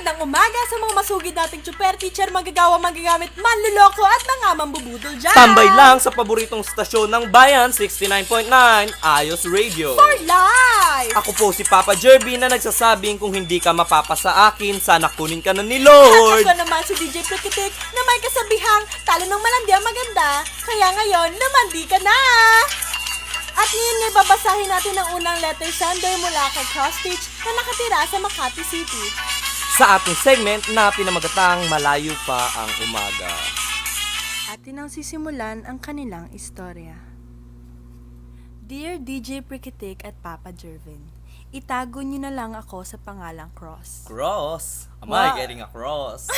Magandang umaga sa mga masugid nating super teacher, magagawa, magagamit, manluloko at mga mambubudol dyan. Tambay lang sa paboritong stasyon ng bayan, 69.9, Ayos Radio. For life! Ako po si Papa Jerby na nagsasabing kung hindi ka mapapa sa akin, sana kunin ka na ni Lord. At ako naman si DJ Prikitik na may kasabihang talo ng malandi ang maganda, kaya ngayon lumandi ka na! At ngayon nga babasahin natin ang unang letter sender mula kay Cross Stitch na nakatira sa Makati City. Sa ating segment na pinamagatang Malayo Pa ang Umaga. Atin ang sisimulan ang kanilang istorya. Dear DJ Prikitik at Papa Jervin, itago niyo na lang ako sa pangalang Cross. Cross? Am Wow. I getting a cross?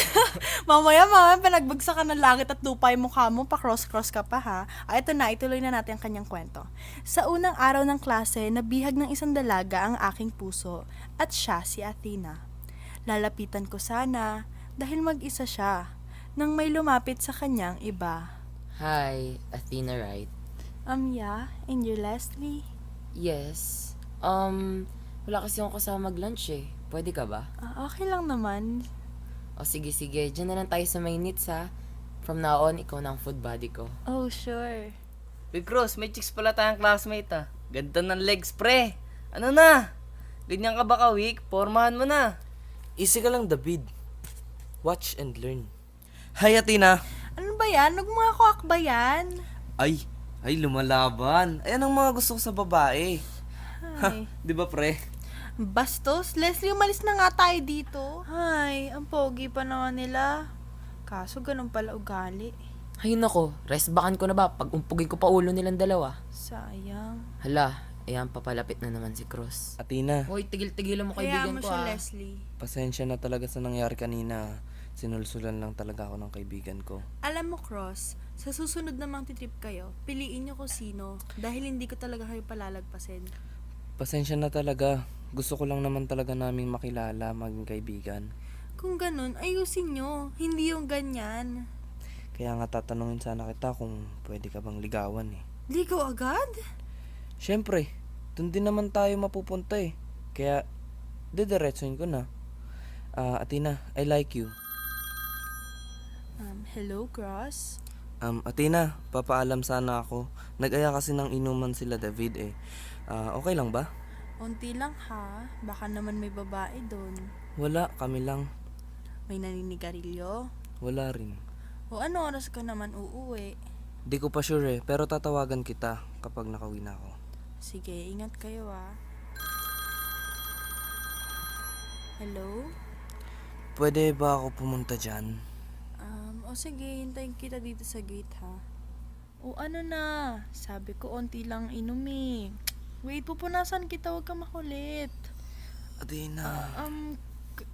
Mamaya, panagbagsak ka ng langit at lupa yung mukha mo, pa-cross-cross ka pa ha. Ito na, ituloy na natin ang kanyang kwento. Sa unang araw ng klase, nabihag ng isang dalaga ang aking puso at siya si Athena. Lalapitan ko sana dahil mag-isa siya nang may lumapit sa kanyang iba. Hi, Athena, right? Yeah, and you're Leslie? Yes. Wala kasi akong kasama mag-lunch eh. Pwede ka ba? Okay lang naman. O sige, diyan na lang tayo sa may needs ha. From now on, ikaw na ang food buddy ko. Oh, sure. Uy, Cross, may chicks pala tayong classmate ah. Ganda ng legs, pre. Ano na? Ganyan ka ba ka-weak? Pormahan mo na. Easy ka lang, David. Watch and learn. Hi, Athena. Ano ba yan? Huwag mga kuwak ba yan? Ay, lumalaban. Ayan ang mga gusto ko sa babae. Ay. Di ba, pre? Bastos, Leslie, umalis na nga tayo dito. Ay, ang pogi pa naman nila. Kaso ganun pala ugali. Ay nako, rest backan ko na ba? Pag umpugin ko pa ulo nilang dalawa. Sayang. Hala, ayan papalapit na naman si Cross. Athena, Hoy, tigil-tigilan mo Kaya kaibigan mo ko siya, ah. Leslie. pasensya na talaga sa nangyari kanina. Sinulsulan lang talaga ako ng kaibigan ko. Alam mo, Cross, sa susunod na trip kayo, piliin niyo kung sino dahil hindi ko talaga kayo palalagpasin. Pasensya na talaga. Gusto ko lang naman talaga naming makilala, maging kaibigan. Kung ganun, ayusin niyo. Hindi yung ganyan. Kaya nga tatanungin sana kita kung pwede ka bang ligawan eh. Ligaw agad? Siyempre, dun din naman tayo mapupunta eh. Kaya, didiretsuhin ko na. Athena, I like you. Hello, Cross? Athena, papaalam sana ako. Nag-aya kasi ng inuman sila David eh. Okay lang ba? Unti lang ha. Baka naman may babae doon. Wala, kami lang. May naninigarilyo? Wala rin. O ano oras ka naman uuwi? Di ko pa sure eh, pero tatawagan kita kapag nakauwi na ako. Sige, ingat kayo ah. Hello? Pwede ba ako pumunta dyan? O sige, hintayin kita dito sa gate ha. O ano na, sabi ko onti lang inom eh. Wait, pupunasan kita, huwag ka makulit. Athena,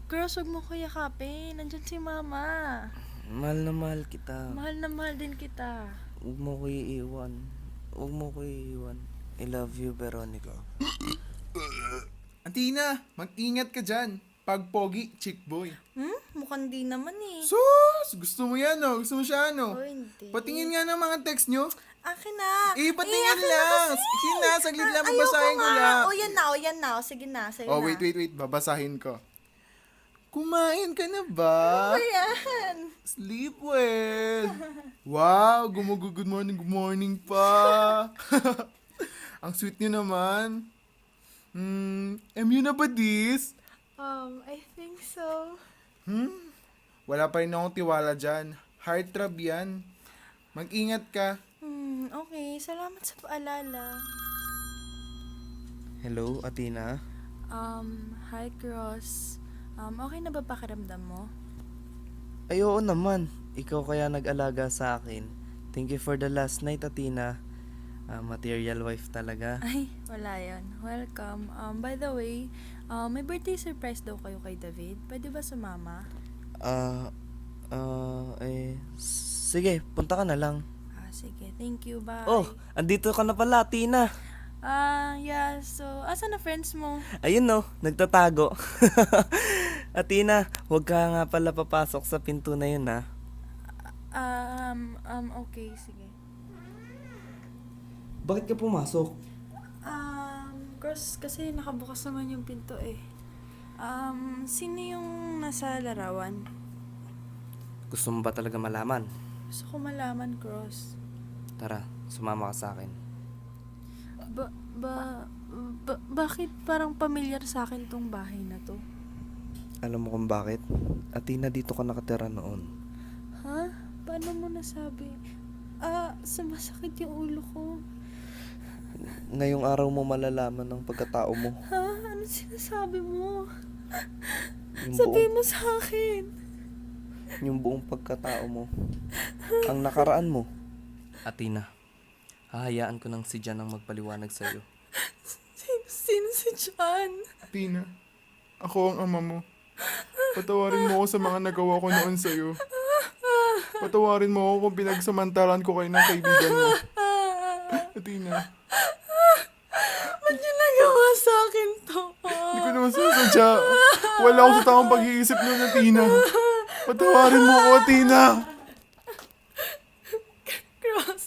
Girls, huwag mo ko yakapin. Nandyan si mama. mahal na mahal kita. Mahal na mahal din kita. Huwag mo ko iiwan. Huwag mo ko iiwan. I love you, Veronica. Athena, mag-ingat ka dyan. Pag pogi, chick boy. Mukhang di naman eh. Sus! Gusto mo yan, no? Gusto mo siya, no? Oh, hindi. Patingin nga ng mga text nyo. Akin na. Patingin akin na lang. kasi. Sige na, saglit lang, Ayoko babasahin ko nga. lang. O yan na. Sige na, sa'yo Oh, na. wait. Babasahin ko. Kumain ka na ba? Ayan. Sleep well. Wow, good morning pa. Ang sweet nyo naman. MU na ba this? I think so. Wala pa rin akong tiwala dyan. Heart trap yan. Mag-ingat ka. Okay. Salamat sa paalala. Hello, Athena? Hi, Cross. Okay na ba pakiramdam mo? Ay, oo naman. Ikaw kaya nag-alaga sa akin. Thank you for the last night, Athena. Material wife talaga. Ay, wala yan. Welcome. By the way, may birthday surprise daw kayo kay David. Pwede ba sumama? Sige, punta ka na lang. Sige. Thank you. Bye. Oh, andito ka na pala, Athena. Yeah. So, asan na friends mo? Ayun no, nagtatago. Athena, huwag ka nga pala papasok sa pinto na yun ha. Okay. Sige. Bakit ka pumasok? Cross, kasi nakabukas naman yung pinto eh. Sino yung nasa larawan? Gusto mo ba talaga malaman? Gusto ko malaman, Cross. Tara, sumama ka sa akin. Bakit parang pamilyar sa akin tong bahay na to? Alam mo kung bakit? Athena, dito ka nakatira noon. Ha? Paano mo nasabi? Sumasakit yung ulo ko. Ngayong araw mo malalaman ng pagkatao mo. Ha? Ano sinasabi mo? Yung Sabihin mo sa akin. yung buong pagkatao mo. Ang nakaraan mo. Athena, hahayaan ko ng si Jan ang magpaliwanag sa'yo. Sino si John? Tina, ako ang ama mo. Patawarin mo ako sa mga nagawa ko noon sa'yo. Patawarin mo ako kung pinagsamantalan ko kayo ng kaibigan mo. Tina, Ba't niyo nagawa sa akin to? hindi ko naman sinasadya. Wala ako sa tamang pag-iisip noon, Tina. Patawarin mo ako, Tina. Cross,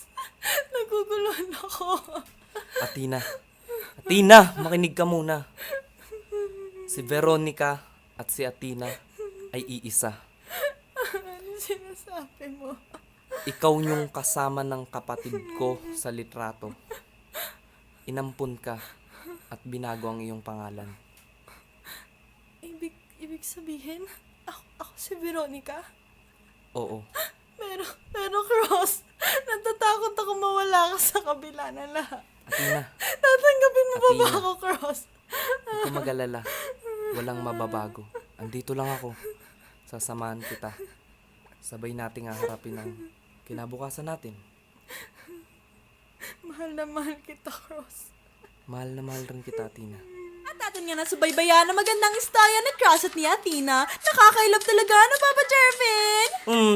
naguguluhan ako. Athena, Athena, makinig ka muna. Si Veronica at si Athena ay iisa. Ano sinasabi mo? Ikaw yung kasama ng kapatid ko sa litrato. Inampun ka at binago ang iyong pangalan. Ibig sabihin, ako si Veronica? Oo, Pero Cross, natatakot ako mawala ka sa kabila na lahat. Athena, Tatanggapin mo ba Athena. ako, Cross? huwag ka mag-alala. Walang mababago. Andito lang ako. Sasamahan kita. Sabay nating haharapin ang kinabukasan natin. Mahal na mahal kita, Cross. Mahal na mahal rin kita, Athena. At atin nga nasubaybayan na magandang istorya ni Cross at ni Athena. Nakakailab talaga, no, Papa Jervin?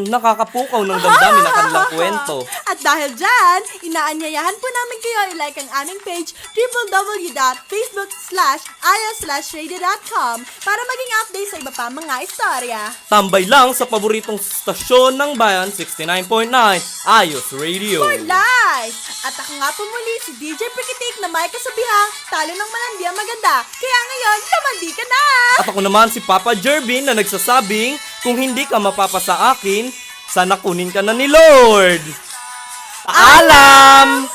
Nakakapukaw ng damdamin ang kanilang kwento. At dahil dyan, inaanyayahan po namin kayo i-like ang aming page www.facebook.com/aya/radio.com para maging update sa iba pa mga istorya. Tambay lang sa paboritong stasyon ng bayan, 69.9, Ayos Radio. For life! At ako nga po muli si DJ Prikitik na may kasabihang talo ng malandi ang maganda. Kaya ngayon, lamandi ka na! At ako naman si Papa Jervin na nagsasabing, kung hindi ka mapapasa akin, sana kunin ka na ni Lord. Paalam!